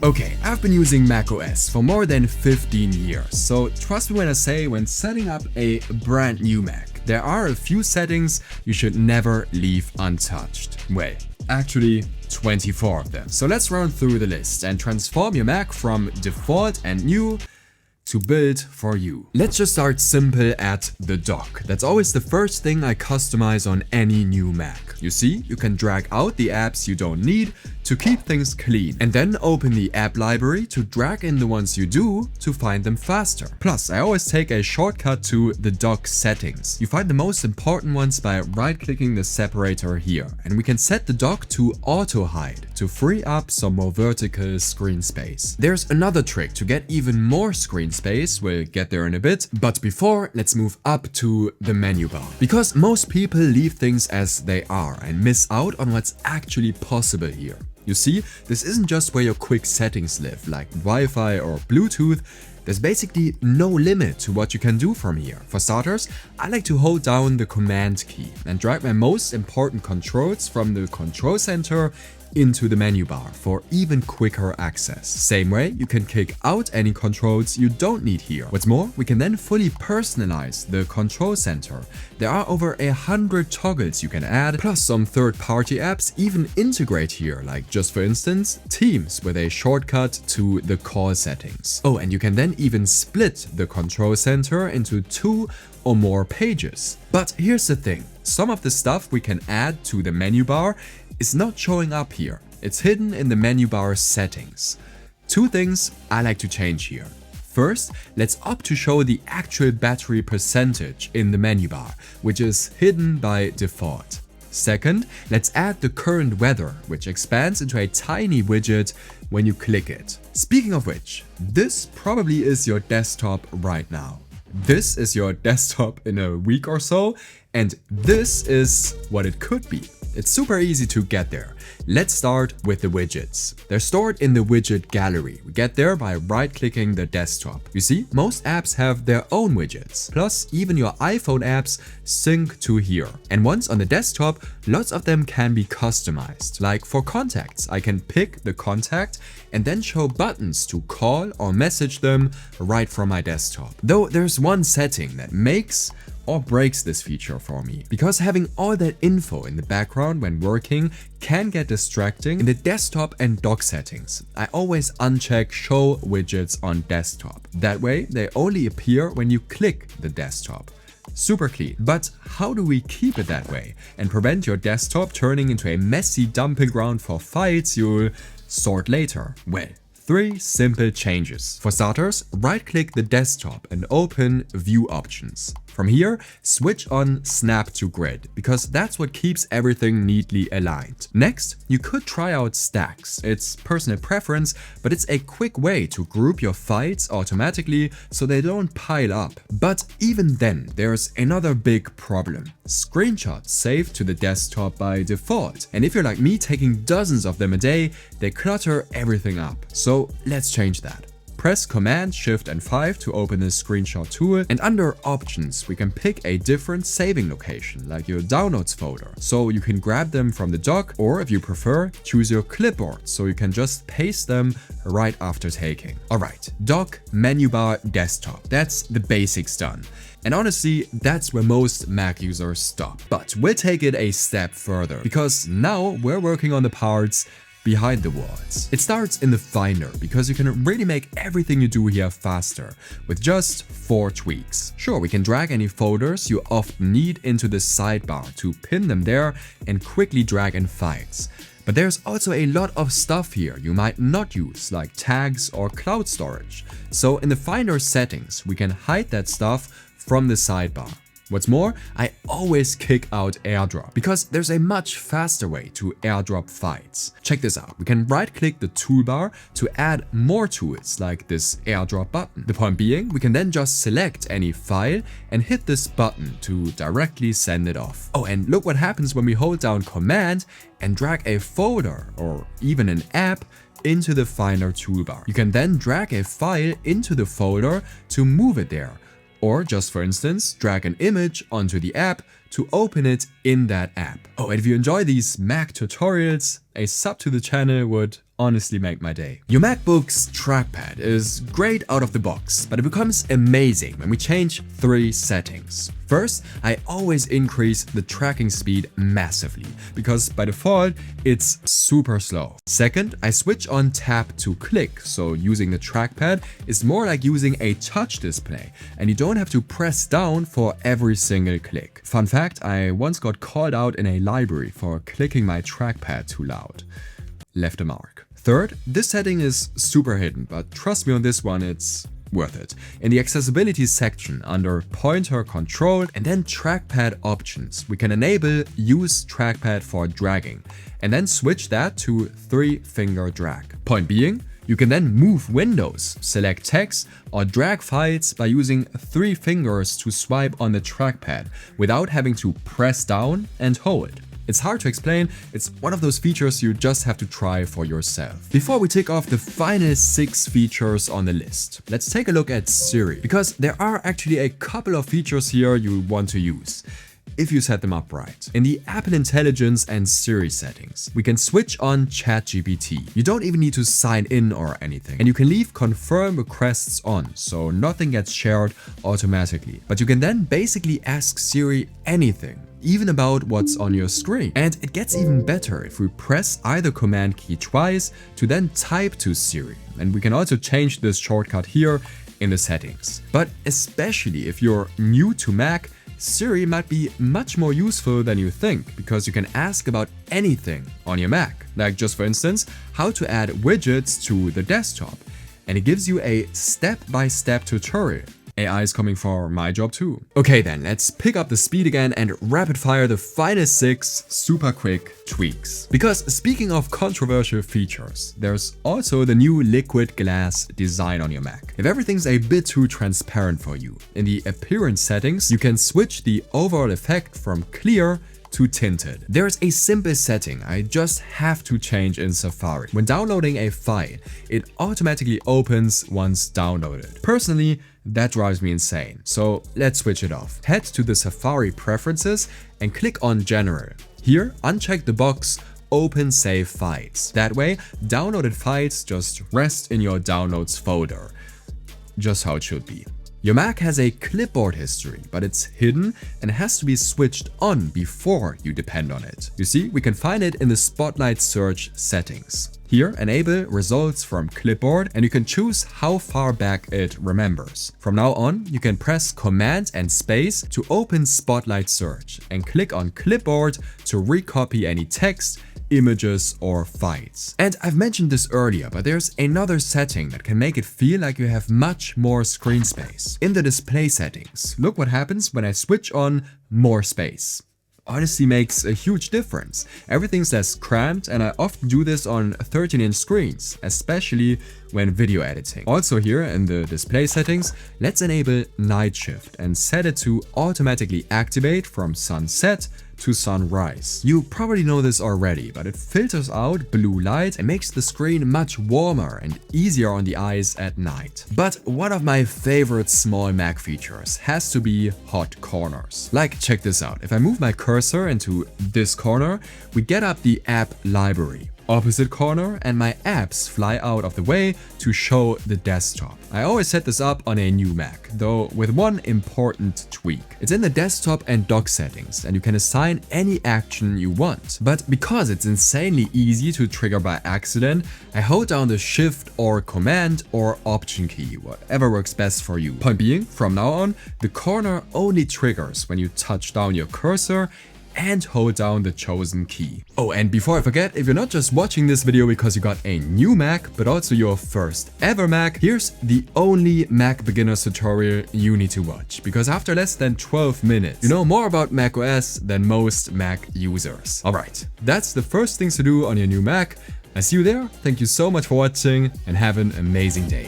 Okay, I've been using macOS for more than 15 years, so trust me when I say when setting up a brand new Mac, there are a few settings you should never leave untouched. Well, actually 24 of them. So let's run through the list and transform your Mac from default and new to build for you. Let's just start simple at the dock. That's always the first thing I customize on any new Mac. You see, you can drag out the apps you don't need to keep things clean, and then open the app library to drag in the ones you do to find them faster. Plus, I always take a shortcut to the dock settings. You find the most important ones by right-clicking the separator here, and we can set the dock to auto hide to free up some more vertical screen space. There's another trick to get even more screen space, we'll get there in a bit, but before, let's move up to the menu bar. Because most people leave things as they are and miss out on what's actually possible here. You see, this isn't just where your quick settings live, like Wi-Fi or Bluetooth. There's basically no limit to what you can do from here. For starters, I like to hold down the command key and drag my most important controls from the control center into the menu bar for even quicker access. Same way, you can kick out any controls you don't need here. What's more, we can then fully personalize the control center. There are over 100 toggles you can add, plus some third-party apps even integrate here, like just for instance, Teams with a shortcut to the call settings. Oh, and you can then even split the control center into 2 or more pages. But here's the thing, some of the stuff we can add to the menu bar is not showing up here. It's hidden in the menu bar settings. 2 things I like to change here. First, let's opt to show the actual battery percentage in the menu bar, which is hidden by default. Second, let's add the current weather, which expands into a tiny widget when you click it. Speaking of which, this probably is your desktop right now. This is your desktop in a week or so, and this is what it could be. It's super easy to get there. Let's start with the widgets. They're stored in the widget gallery. We get there by right-clicking the desktop. You see, most apps have their own widgets. Plus, even your iPhone apps sync to here. And once on the desktop, lots of them can be customized. Like for contacts, I can pick the contact and then show buttons to call or message them right from my desktop. Though there's one setting that makes or breaks this feature for me, because having all that info in the background when working can get distracting. In the desktop and dock settings, I always uncheck show widgets on desktop. That way they only appear when you click the desktop. Super clean. But how do we keep it that way and prevent your desktop turning into a messy dumping ground for files you'll sort later? Well, 3 simple changes. For starters, right-click the desktop and open View Options. From here, switch on Snap to Grid, because that's what keeps everything neatly aligned. Next, you could try out stacks. It's personal preference, but it's a quick way to group your files automatically so they don't pile up. But even then, there's another big problem. Screenshots save to the desktop by default, and if you're like me taking dozens of them a day, they clutter everything up. So let's change that. Press Command, Shift and 5 to open the screenshot tool, and under Options we can pick a different saving location, like your Downloads folder, so you can grab them from the dock, or if you prefer, choose your Clipboard so you can just paste them right after taking. Alright, dock, menu bar, desktop. That's the basics done. And honestly, that's where most Mac users stop. But we'll take it a step further, because now we're working on the parts behind the walls. It starts in the Finder, because you can really make everything you do here faster with just 4 tweaks. Sure, we can drag any folders you often need into the sidebar to pin them there and quickly drag in files. But there's also a lot of stuff here you might not use, like tags or cloud storage. So in the Finder settings, we can hide that stuff from the sidebar. What's more, I always kick out AirDrop, because there's a much faster way to AirDrop files. Check this out. We can right-click the toolbar to add more tools, like this AirDrop button. The point being, we can then just select any file and hit this button to directly send it off. Oh, and look what happens when we hold down Command and drag a folder or even an app into the Finder toolbar. You can then drag a file into the folder to move it there. Or just for instance, drag an image onto the app to open it in that app. Oh, and if you enjoy these Mac tutorials, a sub to the channel would honestly make my day. Your MacBook's trackpad is great out of the box, but it becomes amazing when we change 3 settings. First, I always increase the tracking speed massively, because by default, it's super slow. Second, I switch on tap to click, so using the trackpad is more like using a touch display, and you don't have to press down for every single click. Fun fact, I once got called out in a library for clicking my trackpad too loud. Left a mark. Third, this setting is super hidden, but trust me on this one, it's worth it. In the accessibility section under pointer control and then trackpad options, we can enable use trackpad for dragging and then switch that to 3-finger drag. Point being, you can then move windows, select text or drag files by using 3 fingers to swipe on the trackpad without having to press down and hold. It's hard to explain, it's one of those features you just have to try for yourself. Before we tick off the final 6 features on the list, let's take a look at Siri, because there are actually a couple of features here you want to use, if you set them up right. In the Apple Intelligence and Siri settings, we can switch on ChatGPT. You don't even need to sign in or anything, and you can leave confirm requests on, so nothing gets shared automatically. But you can then basically ask Siri anything, even about what's on your screen. And it gets even better if we press either command key twice to then type to Siri. And we can also change this shortcut here in the settings. But especially if you're new to Mac, Siri might be much more useful than you think, because you can ask about anything on your Mac. Like just for instance, how to add widgets to the desktop. And it gives you a step-by-step tutorial. AI is coming for my job too. Okay then, let's pick up the speed again and rapid fire the final 6 super quick tweaks. Because speaking of controversial features, there's also the new liquid glass design on your Mac. If everything's a bit too transparent for you, in the appearance settings, you can switch the overall effect from clear to tinted. There's a simple setting I just have to change in Safari. When downloading a file, it automatically opens once downloaded. Personally, that drives me insane, so let's switch it off. Head to the Safari preferences and click on General. Here, uncheck the box Open Save Files. That way, downloaded files just rest in your downloads folder. Just how it should be. Your Mac has a clipboard history, but it's hidden and has to be switched on before you depend on it. You see, we can find it in the Spotlight search settings. Here, enable results from clipboard and you can choose how far back it remembers. From now on, you can press Command and space to open Spotlight search and click on clipboard to recopy any text, images or files. And I've mentioned this earlier, but there's another setting that can make it feel like you have much more screen space. In the display settings, look what happens when I switch on more space. Honestly makes a huge difference. Everything's less cramped, and I often do this on 13-inch screens, especially when video editing. Also here in the display settings, let's enable night shift and set it to automatically activate from sunset to sunrise. You probably know this already, but it filters out blue light and makes the screen much warmer and easier on the eyes at night. But one of my favorite small Mac features has to be hot corners. Like, check this out. If I move my cursor into this corner, we get up the app library. Opposite corner, and my apps fly out of the way to show the desktop. I always set this up on a new Mac, though with one important tweak. It's in the desktop and dock settings, and you can assign any action you want. But because it's insanely easy to trigger by accident, I hold down the Shift or Command or Option key, whatever works best for you. Point being, from now on, the corner only triggers when you touch down your cursor and hold down the chosen key. Oh, and before I forget, if you're not just watching this video because you got a new Mac, but also your first ever Mac, here's the only Mac beginners tutorial you need to watch. Because after less than 12 minutes, you know more about macOS than most Mac users. Alright, that's the first things to do on your new Mac. I see you there, thank you so much for watching, and have an amazing day.